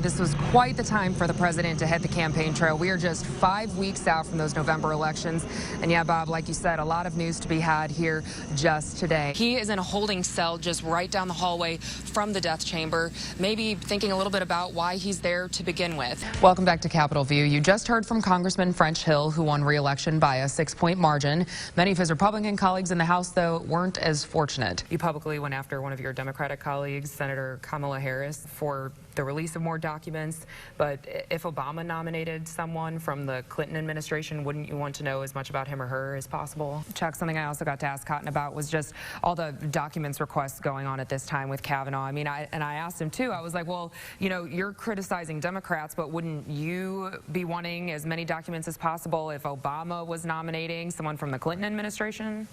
This was quite the time for the president to hit the campaign trail. We are just 5 weeks out from those November elections. And yeah, Bob, like you said, a lot of news to be had here just today. He is in a holding cell just right down the hallway from the death chamber, maybe thinking a little bit about why he's there to begin with. Welcome back to Capitol View. You just heard from Congressman French Hill, who won re-election by a 6-point margin. Many of his Republican colleagues in the House, though, weren't as fortunate. You publicly went after one of your Democratic colleagues, Senator Kamala Harris, for the release of more documents, but if Obama nominated someone from the Clinton administration, wouldn't you want to know as much about him or her as possible? Chuck, something I also got to ask Cotton about was just all the documents requests going on at this time with Kavanaugh. I mean, I asked him too, I was like, well, you know, you're criticizing Democrats, but wouldn't you be wanting as many documents as possible if Obama was nominating someone from the Clinton administration?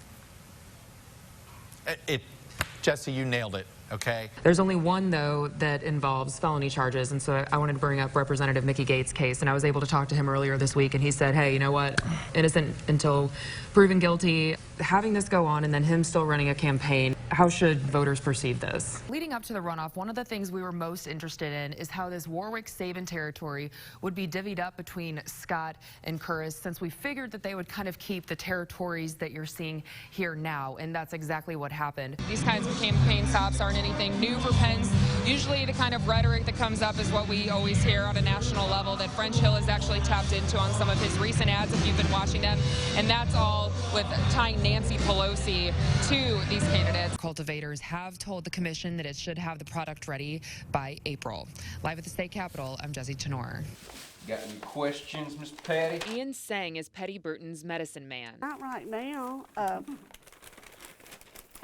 Jesse, you nailed it. Okay. There's only one, though, that involves felony charges, and so I wanted to bring up Representative Mickey Gates' case, and I was able to talk to him earlier this week, and he said, hey, you know what, innocent until proven guilty. Having this go on and then him still running a campaign, how should voters perceive this? Leading up to the runoff, one of the things we were most interested in is how this Warwick-Sabin territory would be divvied up between Scott and Curtis, since we figured that they would kind of keep the territories that you're seeing here now, and that's exactly what happened. These kinds of campaign stops aren't anything new for Pence. Usually the kind of rhetoric that comes up is what we always hear on a national level that French Hill has actually tapped into on some of his recent ads, if you've been watching them, and that's all with tying Nancy Pelosi to these candidates. Cultivators have told the commission that it should have the product ready by April. Live at the state capitol, I'm Jesse Tenor. Got any questions, Mr. Patty? Ian Sang is Petty Bruton's medicine man. Not right now.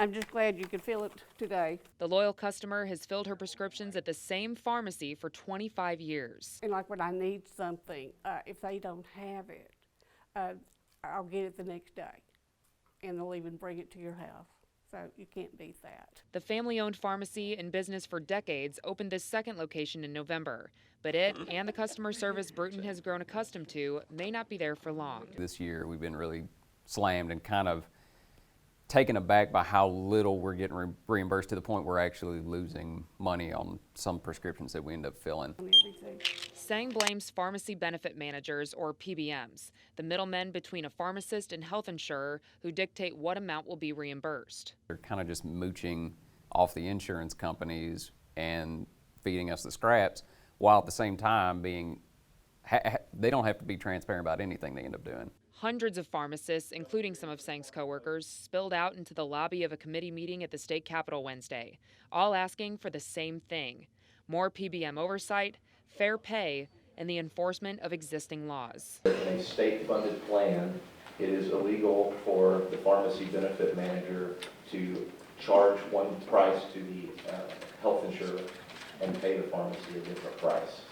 I'm just glad you could feel it today. The loyal customer has filled her prescriptions at the same pharmacy for 25 years. And like when I need something, if they don't have it, I'll get it the next day. And they'll even bring it to your house. So you can't beat that. The family-owned pharmacy in business for decades opened this second location in November. But it and the customer service Bruton has grown accustomed to may not be there for long. This year we've been really slammed and kind of taken aback by how little we're getting reimbursed, to the point we're actually losing money on some prescriptions that we end up filling. Sang blames pharmacy benefit managers, or PBMs, the middlemen between a pharmacist and health insurer who dictate what amount will be reimbursed. They're kind of just mooching off the insurance companies and feeding us the scraps, while at the same time being, they don't have to be transparent about anything they end up doing. Hundreds of pharmacists, including some of Sang's coworkers, spilled out into the lobby of a committee meeting at the state capitol Wednesday, all asking for the same thing: more PBM oversight, fair pay, and the enforcement of existing laws. In a state-funded plan, it is illegal for the pharmacy benefit manager to charge one price to the health insurer and pay the pharmacy a different price.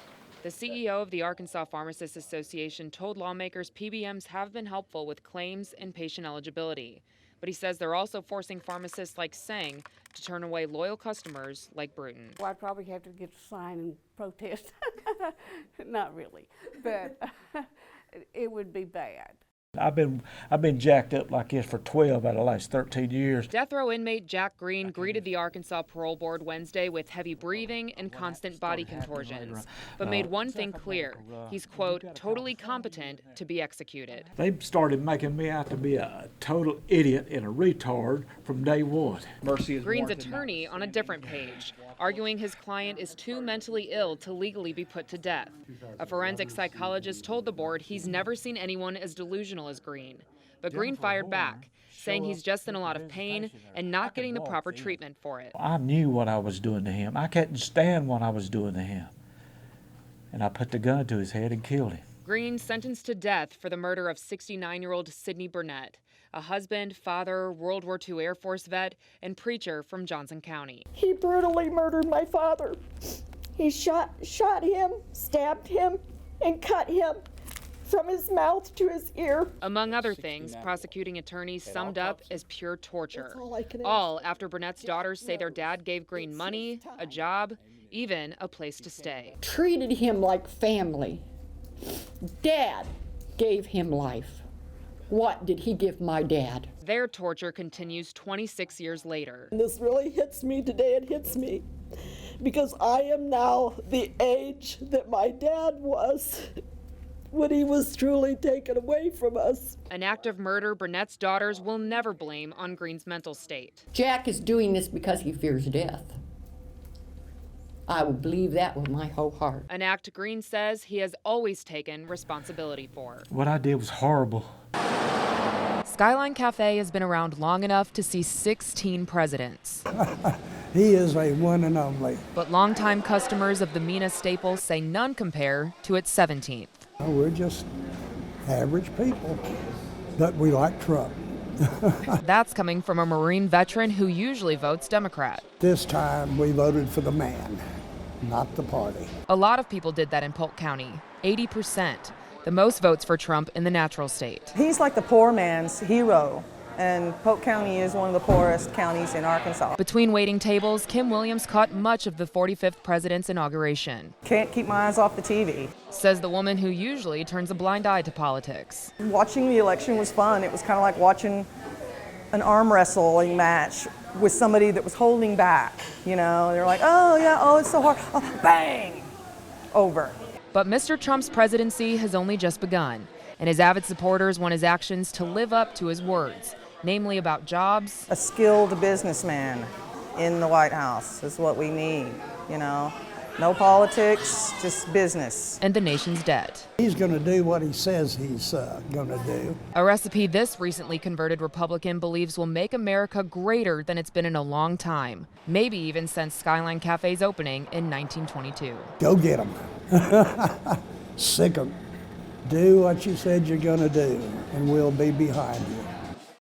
The CEO of the Arkansas Pharmacists Association told lawmakers PBMs have been helpful with claims and patient eligibility. But he says they're also forcing pharmacists like Sang to turn away loyal customers like Bruton. Well, I'd probably have to get a sign and protest. Not really, but it would be bad. I've been jacked up like this for 12 out of the last 13 years. Death row inmate Jack Green greeted the Arkansas Parole Board Wednesday with heavy breathing and constant body contortions, but made one thing clear: he's, quote, totally competent to be executed. They started making me out to be a total idiot and a retard from day one. Green's attorney on a different page, arguing his client is too mentally ill to legally be put to death. A forensic psychologist told the board he's never seen anyone as delusional as Green. But Green fired back, saying he's just in a lot of pain and not getting the proper treatment for it. I knew what I was doing to him. I couldn't stand what I was doing to him. And I put the gun to his head and killed him. Green sentenced to death for the murder of 69-year-old Sidney Burnett, a husband, father, World War II Air Force vet, and preacher from Johnson County. He brutally murdered my father. He shot him, stabbed him, and cut him from his mouth to his ear. Among other things, prosecuting attorneys summed up as pure torture. All after Burnett's daughters say their dad gave Green money, a job, even a place to stay. Treated him like family. Dad gave him life. What did he give my dad? Their torture continues 26 years later. This really hits me today. It hits me because I am now the age that my dad was when he was truly taken away from us. An act of murder Burnett's daughters will never blame on Green's mental state. Jack is doing this because he fears death. I would believe that with my whole heart. An act Green says he has always taken responsibility for. What I did was horrible. Skyline Cafe has been around long enough to see 16 presidents. He is a one and only. But longtime customers of the Mina staple say none compare to its 17th. We're just average people, but we like Trump. That's coming from a Marine veteran who usually votes Democrat. This time we voted for the man, not the party. A lot of people did that in Polk County, 80%, the most votes for Trump in the natural state. He's like the poor man's hero, and Polk County is one of the poorest counties in Arkansas. Between waiting tables, Kim Williams caught much of the 45th president's inauguration. Can't keep my eyes off the TV. Says the woman who usually turns a blind eye to politics. Watching the election was fun. It was kind of like watching an arm wrestling match with somebody that was holding back. You know, they're like, oh yeah, oh it's so hard, oh, bang, over. But Mr. Trump's presidency has only just begun, and his avid supporters want his actions to live up to his words, namely about jobs. A skilled businessman in the White House is what we need, you know. No politics, just business. And the nation's debt. He's going to do what he says he's going to do. A recipe this recently converted Republican believes will make America greater than it's been in a long time, maybe even since Skyline Cafe's opening in 1922. Go get him. Sick 'em. Do what you said you're going to do, and we'll be behind you.